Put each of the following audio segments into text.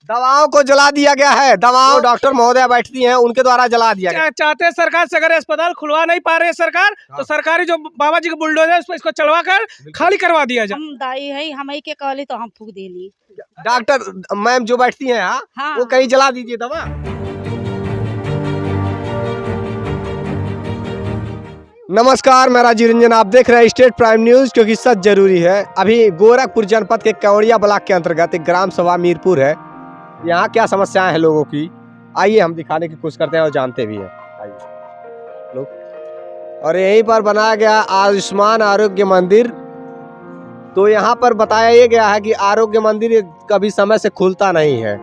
दवाओं को जला दिया गया है। दवाओं डॉक्टर महोदया बैठती हैं उनके द्वारा जला दिया गया। चाहते हैं सरकार से, अगर अस्पताल खुलवा नहीं पा रही है सरकार, तो सरकारी जो बाबा जी का बुलडोजर है इसको चलवा कर खाली करवा दिया जाए। हम दाई है, हम ही के कहली तो हम फूक देली। डॉक्टर मैम जो बैठती हैं हाँ। वो कहीं जला दीजिए दवा। नमस्कार, मैं राजीव रंजन, आप देख रहे हैं स्टेट प्राइम न्यूज, क्योंकि सच जरूरी है। अभी गोरखपुर जनपद के केवड़िया ब्लॉक के अंतर्गत एक ग्राम सभा मीरपुर है। यहाँ क्या समस्याएं हैं लोगों की, आइए हम दिखाने की कोशिश करते हैं और जानते भी हैं। आइए लोग। और यहीं पर बनाया गया आयुष्मान आरोग्य मंदिर। तो यहाँ पर बताया ये गया है कि आरोग्य मंदिर कभी समय से खुलता नहीं है,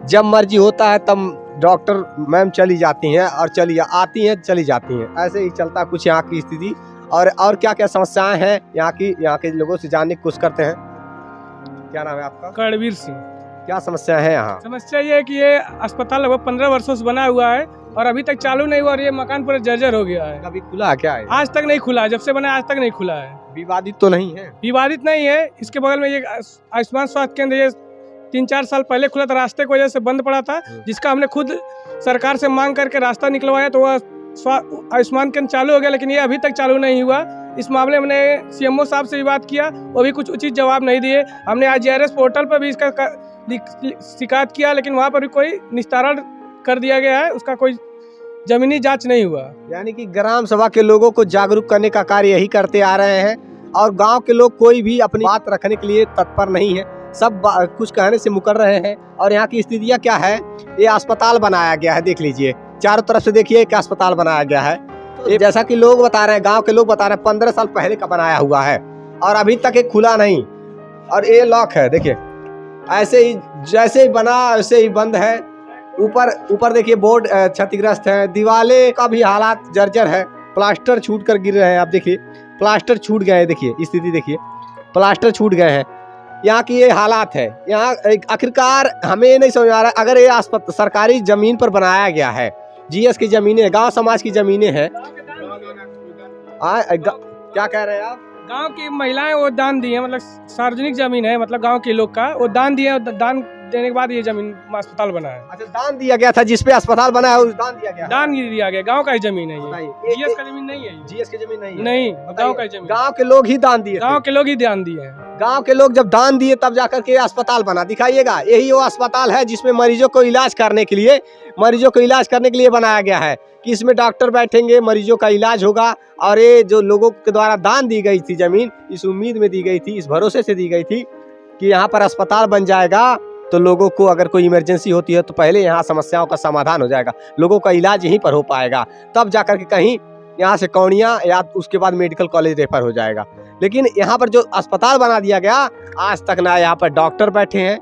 जब मर्जी होता है तब डॉक्टर मैम चली जाती हैं और आती हैं चली जाती हैं, ऐसे ही चलता कुछ यहाँ की स्थिति। और क्या क्या समस्याएं हैं यहाँ के लोगों से जानने की कोशिश करते हैं। क्या नाम है आपका? कड़वीर सिंह। क्या समस्या है यहाँ? समस्या ये है कि ये अस्पताल लगभग 15 वर्षों से बना हुआ है और अभी तक चालू नहीं हुआ और ये मकान पूरा जर्जर हो गया है। कभी खुला है क्या है? आज तक नहीं खुला, जब से बना आज तक नहीं खुला है। विवादित तो नहीं है? विवादित नहीं है। इसके बगल में ये आयुष्मान स्वास्थ्य केंद्र ये 3-4 साल पहले खुला था, रास्ते की वजह से बंद पड़ा था, जिसका हमने खुद सरकार से मांग करके रास्ता निकलवाया, तो वह आयुष्मान केंद्र चालू हो गया, लेकिन ये अभी तक चालू नहीं हुआ। इस मामले में हमने सीएमओ साहब से भी बात किया, वो भी कुछ उचित जवाब नहीं दिए। हमने IGRS पोर्टल पर भी इसका शिकायत किया, लेकिन वहाँ पर भी कोई निस्तारण कर दिया गया है, उसका कोई जमीनी जांच नहीं हुआ। यानी कि ग्राम सभा के लोगों को जागरूक करने का कार्य यही करते आ रहे हैं और गांव के लोग कोई भी अपनी बात रखने के लिए तत्पर नहीं है, सब कुछ कहने से मुकर रहे हैं। और यहाँ की स्थितियाँ क्या है, ये अस्पताल बनाया गया है, देख लीजिए चारों तरफ से, देखिए एक अस्पताल बनाया गया है। तो जैसा कि लोग बता रहे हैं, गांव के लोग बता रहे हैं 15 साल पहले का बनाया हुआ है और अभी तक ये खुला नहीं। और ये लॉक है, देखिए ऐसे ही जैसे ही बना वैसे ही बंद है। ऊपर देखिए बोर्ड क्षतिग्रस्त है, दीवाले का भी हालात जर्जर है, प्लास्टर छूट कर गिर रहे हैं। आप देखिए प्लास्टर छूट गए हैं, देखिए स्थिति देखिए, प्लास्टर छूट गए हैं। यहाँ की ये हालात है। यहाँ आखिरकार हमें ये नहीं समझ आ रहा है, अगर ये अस्पताल सरकारी जमीन पर बनाया गया है, GS की जमीनें, गांव समाज की जमीनें हैं, क्या कह रहे हैं आप? गांव की महिलाएं वो दान दिए, मतलब सार्वजनिक जमीन है, मतलब गांव के लोग का, वो दान दिए, दान देने के बाद ये जमीन अस्पताल बना है। अच्छा, दान दिया गया था, जिसपे अस्पताल बना है उस दान दिया गया? दान दिया गया, गांव का ही जमीन है ये। GS का जमीन नहीं है, GS की जमीन नहीं है? नहीं, गांव का जमीन। गांव के लोग ही दान दिए, गांव के लोग ही दान दिए हैं। गांव के लोग जब दान दिए तब जाकर के अस्पताल बना। दिखाइएगा, यही वो अस्पताल है जिसमें मरीजों को इलाज करने के लिए बनाया गया है कि इसमें डॉक्टर बैठेंगे, मरीजों का इलाज होगा। और ये जो लोगों के द्वारा दान दी गई थी जमीन, इस उम्मीद में दी गई थी, इस भरोसे से दी गई थी कि यहाँ पर अस्पताल बन जाएगा तो लोगों को अगर कोई इमरजेंसी होती है तो पहले यहाँ समस्याओं का समाधान हो जाएगा, लोगों का इलाज यहीं पर हो पाएगा, तब जाकर के कहीं यहाँ से कौड़िया या उसके बाद मेडिकल कॉलेज रेफर हो जाएगा। लेकिन यहाँ पर जो अस्पताल बना दिया गया, आज तक ना यहाँ पर डॉक्टर बैठे हैं,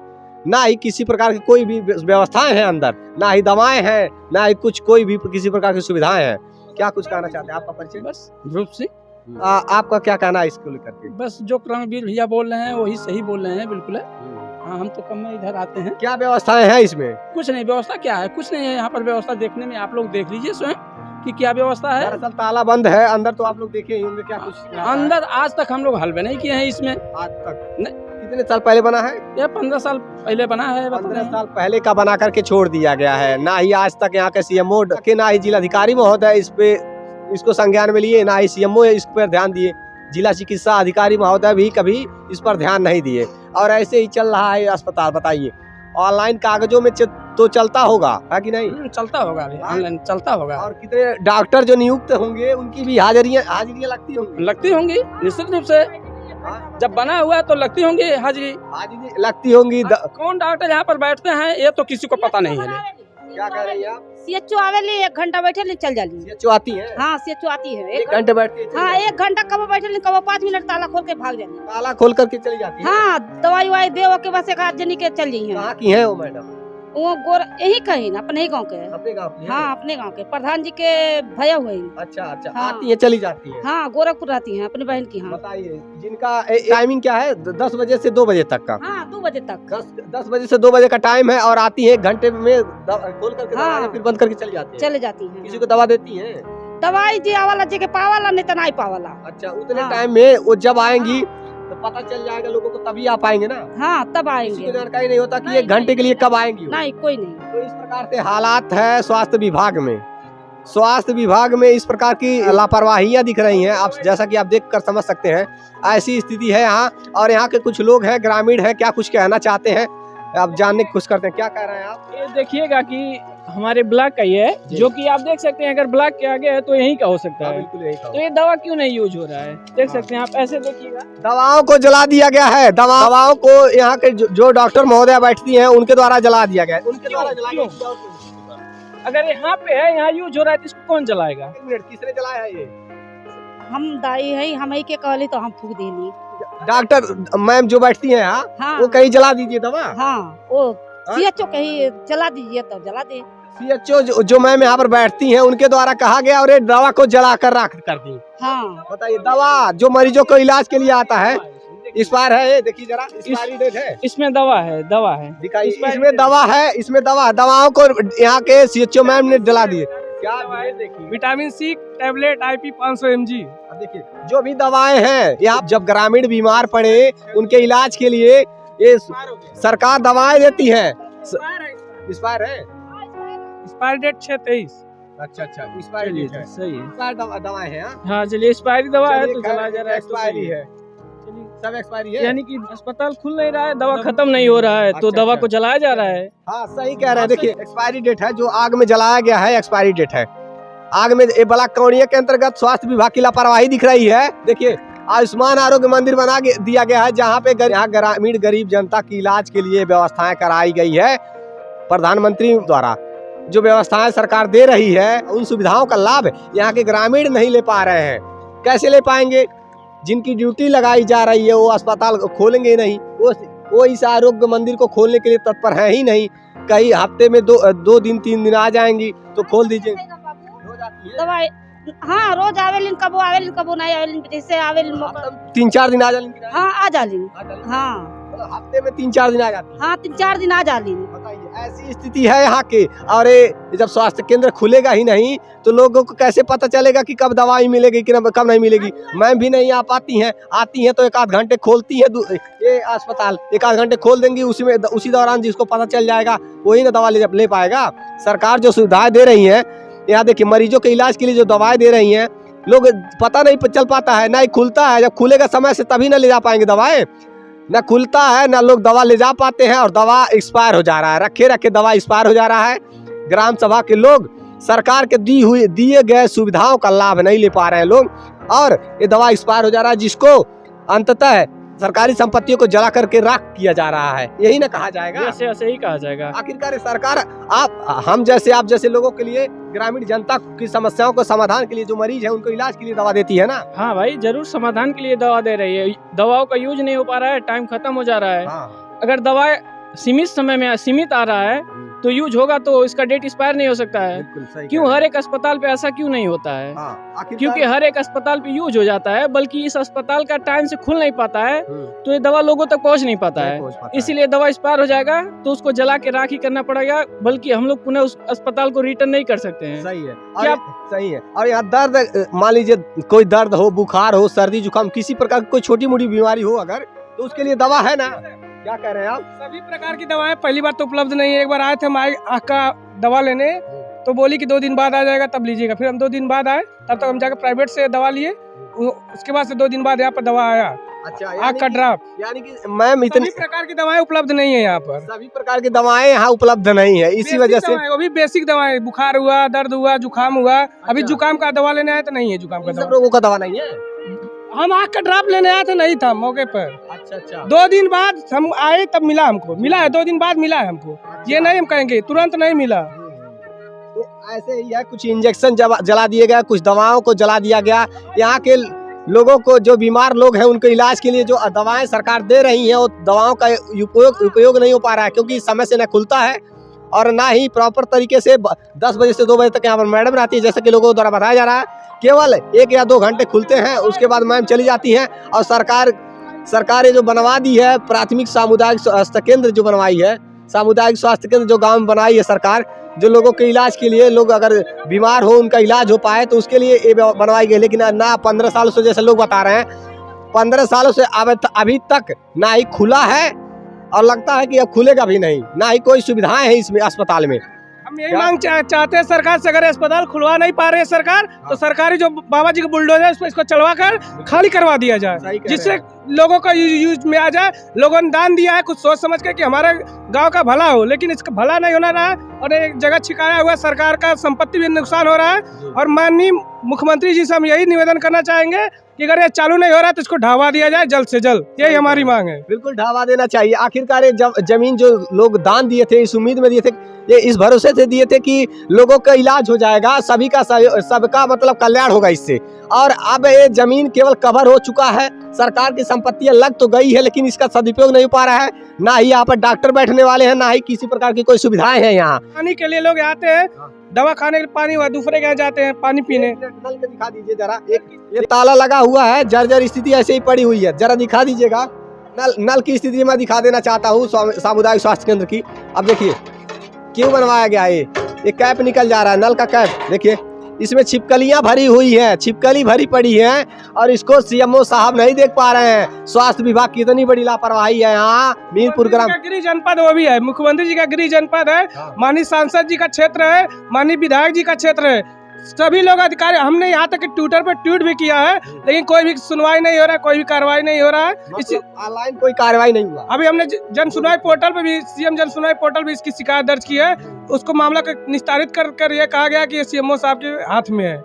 ना ही किसी प्रकार की कोई भी व्यवस्थाएं हैं अंदर, ना ही दवाएं हैं, ना ही कोई भी किसी प्रकार की सुविधाएं हैं। क्या कुछ कहना चाहते हैं? आपका परिचय? बस रूप से आपका क्या कहना है इसको लेकर के? बस जो क्रमवीर भैया बोल रहे हैं वही सही बोल रहे हैं, बिल्कुल है। हाँ, हम तो कम में इधर आते हैं। क्या व्यवस्थाएं हैं इसमें? कुछ नहीं, व्यवस्था क्या है, कुछ नहीं है यहाँ पर व्यवस्था। देखने में आप लोग देख लीजिए स्वयं कि क्या व्यवस्था है। दरअसल ताला बंद है, अंदर तो आप लोग देखे ही होंगे। क्या कुछ अंदर आज तक हम लोग हलवे नहीं किए हैं इसमें। आज तक नहीं। कितने साल पहले बना है? यह 15 साल पहले बना है। 15 साल पहले का बना करके छोड़ दिया गया है। ना ही आज तक यहाँ के CMO के, ना ही जिलाधिकारी महोदय इसको संज्ञान में लिए, ना ही CMO इस पर ध्यान दिए, जिला चिकित्सा अधिकारी महोदय भी कभी इस पर ध्यान नहीं दिए। और ऐसे ही चल रहा है अस्पताल। बताइए, ऑनलाइन कागजों में तो चलता होगा, है कि नहीं? चलता होगा, ऑनलाइन चलता होगा। और कितने डॉक्टर जो नियुक्त होंगे उनकी भी हाजिरियाँ लगती होंगी निश्चित रूप से। जब बना हुआ है तो लगती होंगी हाजिरी लगती होंगी। कौन डॉक्टर यहाँ पर बैठते हैं ये तो किसी को पता नहीं है। क्या कह रही हैं आप? CHO आवेली, 1 घंटा बैठे चल जाली। CHO आती है? हाँ, CHO आती है, 1 घंटे बैठती है? हाँ, 1 घंटा कब बैठे, कब 5 मिनट ताला खोल के भाग जाती। ताला खोल करके चली जाती है? हाँ, दवाई वाई दे के बस एक आध जनी के चल जाइए। कहाँ की है वो मैडम? वो यही कहीं अपने ही गाँव के। अपने गाँव की? हाँ, अपने गाँव के प्रधान जी के भैया हुए। अच्छा। हाँ। आती है चली जाती है? हाँ, गोरखपुर रहती हैं, अपनी बहन की। हाँ, बताइए जिनका टाइमिंग क्या है? 10 बजे से 2 बजे तक का? हाँ, 2 बजे तक। 10 बजे से 2 बजे का टाइम है और आती है 1 घंटे में खोल करके दरवाजा फिर बंद करके चली जाती है? चले जाती हैं। किसी को दवा देती है? दवाई जी आवाला जी के पावाला, नहीं तो नहीं पावाला। अच्छा, उतने टाइम में वो जब आएंगी तो पता चल जाएगा लोगों को, तभी आ पाएंगे ना। हाँ तब किसी आएंगे। को जानकारी नहीं होता कि नहीं, 1 घंटे के लिए कब आएंगी वो। नहीं कोई नहीं। तो इस प्रकार से हालात है स्वास्थ्य विभाग में। स्वास्थ्य विभाग में इस प्रकार की लापरवाहियां दिख रही हैं, आप जैसा कि आप देख कर समझ सकते हैं। ऐसी स्थिति है यहाँ, और यहाँ के कुछ लोग हैं, ग्रामीण हैं, क्या कुछ कहना चाहते हैं आप जानने की कोशिश करते हैं। क्या कह रहे हैं आप? ये देखिएगा कि हमारे ब्लॉक का ये है, जो कि आप देख सकते हैं, अगर ब्लॉक के आगे है तो यहीं का हो सकता है। बिल्कुल यही तो ये दवा क्यों नहीं यूज हो रहा है, देख सकते हैं आप, ऐसे देखिएगा। दवाओं को जला दिया गया है। दवाओं को यहाँ के जो डॉक्टर महोदया बैठती हैं उनके द्वारा जला दिया गया है। उनके द्वारा जला क्यों? गया। अगर यहाँ पे है, यहाँ यूज हो रहा है तो इसको कौन जलाएगा? 1 मिनट, किसने जलाया है ये? हम दाई है, हम ही के कहली तो हम फूक देनी। डॉक्टर मैम जो बैठती हैं यहाँ, हाँ वो कहीं जला दीजिए दवा। हाँ वो सीएचओ कहीं जला दीजिए तो जला दे। सीएचओ जो मैम यहाँ पर बैठती हैं उनके द्वारा कहा गया, और ये दवा को जला कर रख कर दी। हाँ बताइए, दवा जो मरीजों को इलाज के लिए आता है, एक्सपायर है ये, देखिए जरा एक्सपायरी डेट है। इसमें दवा है, दवा है, दिखाइए, expiry इसमें date। दवा है, इसमें दवा। दवाओं को यहाँ के सीएचओ मैम ने जला दिए। क्या देखिए, vitamin C tablet IP 500 mg। अब देखिए, जो भी दवाएं हैं यहाँ, जब ग्रामीण बीमार पड़े उनके इलाज के लिए ये सरकार दवाएं देती है। एक्सपायर है, एक्सपायरी डेट 6/23। अच्छा अच्छा, एक्सपायरी डेट है। सही है। एक्सपायर दवाएं हैं। हाँ, हाँ चलिए, एक्सपायरी दवा है तो चलिए, जलाया जा रहा है, एक्सपायरी है, सब एक्सपायरी है। यानी कि अस्पताल खुल नहीं रहा है, दवा खत्म नहीं हो रहा है, तो अच्छा, दवा अच्छा। को जलाया जा रहा है। हाँ सही कह रहे हैं। देखिए, एक्सपायरी डेट है, जो आग में जलाया गया है, एक्सपायरी डेट है। आग में ये ब्लॉक कौड़िया के अंतर्गत स्वास्थ्य विभाग की लापरवाही दिख रही है। देखिए, आयुष्मान आरोग्य मंदिर बना दिया गया है, जहाँ पे यहाँ ग्रामीण गरीब जनता की इलाज के लिए व्यवस्थाएं कराई गई है। प्रधानमंत्री द्वारा जो व्यवस्थाएं सरकार दे रही है, उन सुविधाओं का लाभ यहाँ के ग्रामीण नहीं ले पा रहे हैं। कैसे ले पाएंगे? जिनकी ड्यूटी लगाई जा रही है वो अस्पताल खोलेंगे नहीं, वो इस आरोग्य मंदिर को खोलने के लिए तत्पर है ही नहीं। कई हफ्ते में 2 दिन 3 दिन आ जाएंगी तो खोल दीजिए। रोज आती है? दवाई हाँ रोज आवेलिन, कबो आवेलिन कबो नहीं आवेलिन, जैसे आवेलिन मौका। 3-4 दिन आ जाएंगी। हाँ आ जालिन। हाँ मतलब हफ्ते में 3-4 दिन आ जाती है। हाँ 3-4 दिन आ जालिन। बताइए, ऐसी स्थिति है यहाँ की। और ये जब स्वास्थ्य केंद्र खुलेगा ही नहीं तो लोगों को कैसे पता चलेगा कि कब दवाई मिलेगी कि कब नहीं मिलेगी? मैम भी नहीं आ पाती हैं, आती हैं तो 1-8 घंटे खोलती है ये अस्पताल, 1-8 घंटे खोल देंगी, उसी दौरान जिसको पता चल जाएगा वही ना दवा ले पाएगा। सरकार जो सुविधाएं दे रही है, यहाँ देखिए, मरीजों के इलाज के लिए जो दवाएं दे रही हैं, लोग पता नहीं चल पाता है, ना ही खुलता है। जब खुलेगा समय से तभी ना ले जा पाएंगे दवाएं, ना खुलता है ना लोग दवा ले जा पाते हैं, और दवा एक्सपायर हो जा रहा है, रखे दवा एक्सपायर हो जा रहा है। ग्राम सभा के लोग सरकार के दिए गए सुविधाओं का लाभ नहीं ले पा रहे हैं लोग, और ये दवा एक्सपायर हो जा रहा है, जिसको अंततः सरकारी संपत्तियों को जला करके राख किया जा रहा है। यही ना कहा जाएगा? ऐसे ही कहा जाएगा। आखिरकार सरकार आप जैसे लोगों के लिए, ग्रामीण जनता की समस्याओं को समाधान के लिए, जो मरीज है उनको इलाज के लिए दवा देती है ना। हाँ भाई, जरूर समाधान के लिए दवा दे रही है। दवाओं का यूज नहीं हो पा रहा है, टाइम खत्म हो जा रहा है। हाँ। अगर दवा सीमित समय में सीमित आ रहा है तो यूज होगा तो इसका डेट एक्सपायर नहीं हो सकता है। बिल्कुल सही। क्यों हर एक अस्पताल पे ऐसा क्यों नहीं होता है? हाँ, क्योंकि हर एक अस्पताल पे यूज हो जाता है, बल्कि इस अस्पताल का टाइम से खुल नहीं पाता है, तो ये दवा लोगों तक पहुंच नहीं पाता है। इसीलिए दवा एक्सपायर हो जाएगा तो उसको जला के राख ही करना पड़ेगा, बल्कि हम लोग पुनः उस अस्पताल को रिटर्न नहीं कर सकते हैं। सही है। सही है। और यहाँ दर्द, मान लीजिए कोई दर्द हो, बुखार हो, सर्दी जुकाम, किसी प्रकार की कोई छोटी मोटी बीमारी हो अगर, तो उसके लिए दवा है ना। क्या कह रहे हैं आप? सभी प्रकार की दवाएं पहली बार तो उपलब्ध नहीं है। एक बार आए थे हम आँख का दवा लेने, तो बोली कि 2 दिन बाद आ जाएगा तब लीजिएगा। फिर हम 2 दिन बाद आए, तब तक हम जाकर प्राइवेट से दवा लिए, उसके बाद से 2 दिन बाद यहाँ पर दवा आया। अच्छा, आँख का ड्राप, यानी कि मैम इतनी सभी प्रकार की दवाएं उपलब्ध नहीं है यहाँ पर। सभी प्रकार की दवाएं यहाँ उपलब्ध नहीं है, इसी वजह से। वो भी बेसिक दवाएं, बुखार हुआ, दर्द हुआ, जुकाम हुआ। अभी जुकाम का दवा लेने आए तो नहीं है जुकाम का सब दवा। लोगों का दवा नहीं है। हम आँख का ड्राप लेने आए थे, नहीं था मौके पर। अच्छा। 2 दिन बाद हम आए तब मिला हमको, मिला है 2 दिन बाद मिला है हमको। ये नहीं हम कहेंगे तुरंत नहीं मिला। तो ऐसे ही है, कुछ इंजेक्शन जला दिए गए, कुछ दवाओं को जला दिया गया। यहाँ के लोगों को, जो बीमार लोग हैं, उनके इलाज के लिए जो दवाएं सरकार दे रही हैं, वो दवाओं का उपयोग नहीं हो पा रहा है, क्योंकि समय से न खुलता है और ना ही प्रॉपर तरीके से 10 बजे से 2 बजे तक यहाँ पर मैडम रहती है, जैसे कि लोगों द्वारा बताया जा रहा है। केवल 1 या 2 घंटे खुलते हैं, उसके बाद मैम चली जाती हैं। और सरकार ये जो बनवा दी है, प्राथमिक सामुदायिक स्वास्थ्य केंद्र जो बनवाई है, सामुदायिक स्वास्थ्य केंद्र जो गाँव में बनाई है सरकार, जो लोगों के इलाज के लिए, लोग अगर बीमार हो उनका इलाज हो पाए तो उसके लिए ये बनवाई गई। लेकिन ना 15 सालों से, जैसे लोग बता रहे हैं, 15 सालों से अभी तक ना ही खुला है और लगता है कि अब खुलेगा भी नहीं, ना ही कोई सुविधाएं हैं इसमें अस्पताल में। हम यही मांग चाहते हैं सरकार से, अगर अस्पताल खुलवा नहीं पा रही है सरकार, तो सरकारी जो बाबा जी का बुलडोजर है इसको चलवा कर खाली करवा दिया जाए, जिससे लोगों का यूज में आ जाए। लोगों ने दान दिया है कुछ सोच समझ के कि हमारे गांव का भला हो, लेकिन इसका भला नहीं होना रहा और एक जगह छिकाया हुआ सरकार का संपत्ति भी नुकसान हो रहा है। और माननीय मुख्यमंत्री जी से हम यही निवेदन करना चाहेंगे कि अगर ये चालू नहीं हो रहा तो इसको ढावा दिया जाए जल्द से जल्द, यही हमारी मांग है। बिल्कुल ढावा देना चाहिए। आखिरकार ये जमीन जो लोग दान दिए थे, इस उम्मीद में दिए थे, ये इस भरोसे से दिए थे कि लोगों का इलाज हो जाएगा, सबका मतलब कल्याण होगा इससे। और अब ये जमीन केवल कवर हो चुका है, सरकार की संपत्तियां लग तो गई है लेकिन इसका सदुपयोग नहीं हो पा रहा है। ना ही यहाँ पर डॉक्टर बैठने वाले हैं, ना ही किसी प्रकार की कोई सुविधाएं हैं। यहाँ पानी के लिए लोग आते हैं, दवा खाने के लिए पानी हुआ, दूसरे के यहाँ जाते हैं पानी पीने। नल के दिखा दीजिए जरा, ये ताला लगा हुआ है, जर्जर स्थिति ऐसे ही पड़ी हुई है, जरा दिखा दीजिएगा। नल की स्थिति मैं दिखा देना चाहता हूँ सामुदायिक स्वास्थ्य केंद्र की। अब देखिए क्यों बनवाया गया है, ये कैप निकल जा रहा है, नल का कैप देखिए, इसमें छिपकलियां भरी हुई हैं, छिपकली भरी पड़ी है और इसको सीएमओ साहब नहीं देख पा रहे हैं। स्वास्थ्य विभाग की इतनी बड़ी लापरवाही है। यहाँ मीरपुर ग्राम गृह जनपद वो भी है, मुख्यमंत्री जी का गृह जनपद है, माननीय सांसद जी का क्षेत्र है, माननीय विधायक जी का क्षेत्र है, सभी लोग अधिकारी। हमने यहाँ तक ट्विटर पर ट्वीट भी किया है लेकिन कोई भी सुनवाई नहीं हो रहा है, कोई भी कार्रवाई नहीं हो रहा है। ऑनलाइन कोई कार्रवाई नहीं हुआ। अभी हमने जन सुनवाई पोर्टल पे भी, सीएम जन सुनवाई पोर्टल भी इसकी शिकायत दर्ज की है, उसको मामला निस्तारित कर ये कहा गया कि ये सीएमओ साहब के हाथ में है।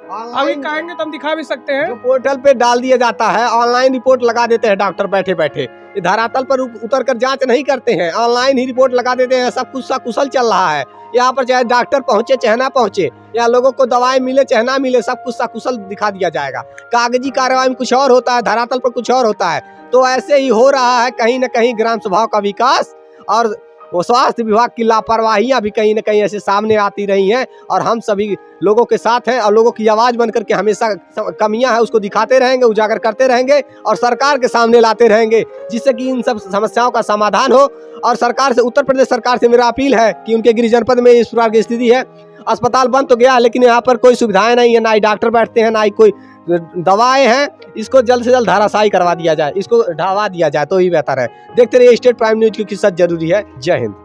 अभी कहेंगे तो हम दिखा भी सकते हैं, जो पोर्टल पे डाल दिया जाता है, ऑनलाइन रिपोर्ट लगा देते हैं डॉक्टर बैठे बैठे, ये धरातल पर उतर कर जांच नहीं करते हैं, ऑनलाइन ही रिपोर्ट लगा देते हैं। सब कुछ सकुशल चल रहा है यहाँ पर, चाहे डॉक्टर पहुंचे चाहे ना पहुंचे, या लोगों को दवाएं मिले चाहे ना मिले, सब कुछ सकुशल दिखा दिया जाएगा। कागजी कार्रवाई में कुछ और होता है, धरातल पर कुछ और होता है। तो ऐसे ही हो रहा है कहीं न कहीं ग्राम सभाओं का विकास, और वो स्वास्थ्य विभाग की लापरवाहियां भी कहीं न कहीं ऐसे सामने आती रही हैं। और हम सभी लोगों के साथ हैं और लोगों की आवाज बनकर के हमेशा कमियां हैं उसको दिखाते रहेंगे, उजागर करते रहेंगे और सरकार के सामने लाते रहेंगे, जिससे कि इन सब समस्याओं का समाधान हो। और सरकार से, उत्तर प्रदेश सरकार से मेरा अपील है कि उनके गृह जनपद में इस प्रकार की स्थिति है, अस्पताल बंद तो गया लेकिन यहाँ पर कोई सुविधाएं नहीं है, ना ही डॉक्टर बैठते हैं, ना ही कोई दवाएं हैं। इसको जल्द से जल्द धाराशायी करवा दिया जाए, इसको ढावा दिया जाए तो ही बेहतर है। देखते रहिए स्टेट प्राइम न्यूज, क्योंकि सच जरूरी है। जय हिंद।